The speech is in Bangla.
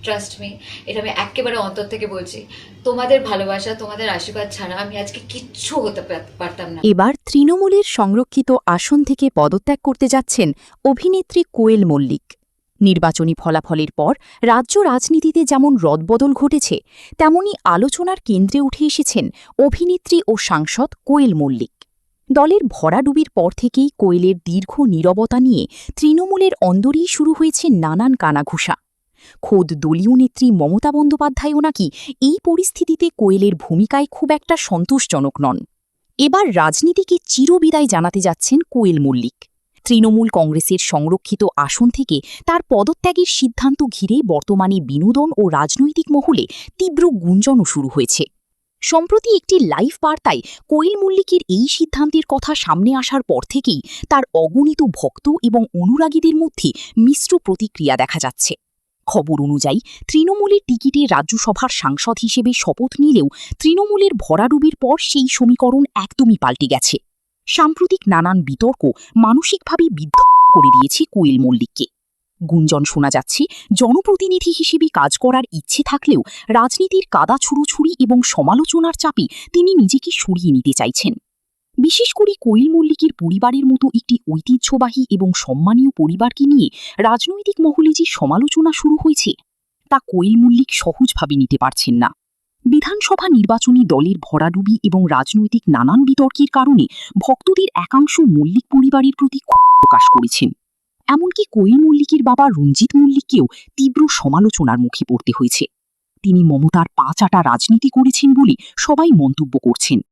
ট্রাস্ট মি, এটা আমি একেবারে অন্তর থেকে বলছি। তোমাদের ভালোবাসা, তোমাদের আশীর্বাদ ছাড়া আমি আজকে কিচ্ছু হতে পারতাম না। এবার তৃণমূলের সংরক্ষিত আসন থেকে পদত্যাগ করতে যাচ্ছেন অভিনেত্রী কোয়েল মল্লিক। নির্বাচনী ফলাফলের পর রাজ্য রাজনীতিতে যেমন রদবদল ঘটেছে, তেমনি আলোচনার কেন্দ্রে উঠে এসেছেন অভিনেত্রী ও সাংসদ কোয়েল মল্লিক। দলের ভরাডুবির পর থেকেই কোয়েলের দীর্ঘ নীরবতা নিয়ে তৃণমূলের অন্দরেই শুরু হয়েছে নানান কানাঘুষা। খোদ দলীয় নেত্রী মমতা বন্দ্যোপাধ্যায়ও নাকি এই পরিস্থিতিতে কোয়েলের ভূমিকায় খুব একটা সন্তোষজনক নন। এবার রাজনীতিকে চিরবিদায় জানাতে যাচ্ছেন কোয়েল মল্লিক। তৃণমূল কংগ্রেসের সংরক্ষিত আসন থেকে তার পদত্যাগের সিদ্ধান্ত ঘিরে বর্তমানে বিনোদন ও রাজনৈতিক মহলে তীব্র গুঞ্জনও শুরু হয়েছে। সম্প্রতি একটি লাইভ বার্তায় কোয়েল মল্লিকের এই সিদ্ধান্তের কথা সামনে আসার পর থেকেই তার অগণিত ভক্ত এবং অনুরাগীদের মধ্যে মিশ্র প্রতিক্রিয়া দেখা যাচ্ছে। খবর অনুযায়ী তৃণমূলের টিকিটে রাজ্যসভার সাংসদ হিসেবে শপথ নিলেও তৃণমূলের ভরাডুবির পর সেই সমীকরণ একদমই পাল্টে গেছে। সাম্প্রতিক নানান বিতর্ক মানসিকভাবে বিধ্বস্ত করে দিয়েছে কোয়েল মল্লিককে। গুঞ্জন শোনা যাচ্ছে, জনপ্রতিনিধি হিসেবে কাজ করার ইচ্ছে থাকলেও রাজনীতির কাদা ছুড়োছুড়ি এবং সমালোচনার চাপে তিনি নিজেকে সরিয়ে নিতে চাইছেন। বিশেষ করে কোয়েল মল্লিকের পরিবারের মতো একটি ঐতিহ্যবাহী এবং সম্মানীয় পরিবারকে নিয়ে রাজনৈতিক মহলে যে সমালোচনা শুরু হয়েছে, তা কোয়েল মল্লিক সহজভাবে নিতে পারছেন না। বিধানসভা নির্বাচনী দলের ভরাডুবি এবং রাজনৈতিক নানান বিতর্কের কারণে ভক্তদের একাংশ মল্লিক পরিবারের প্রতি ক্ষোভ প্রকাশ করেছেন। এমনকি কোয়েল মল্লিকের বাবা রঞ্জিত মল্লিককেও তীব্র সমালোচনার মুখে পড়তে হয়েছে। তিনি মমতার পা চাটা রাজনীতি করেছেন বলে সবাই মন্তব্য করছেন।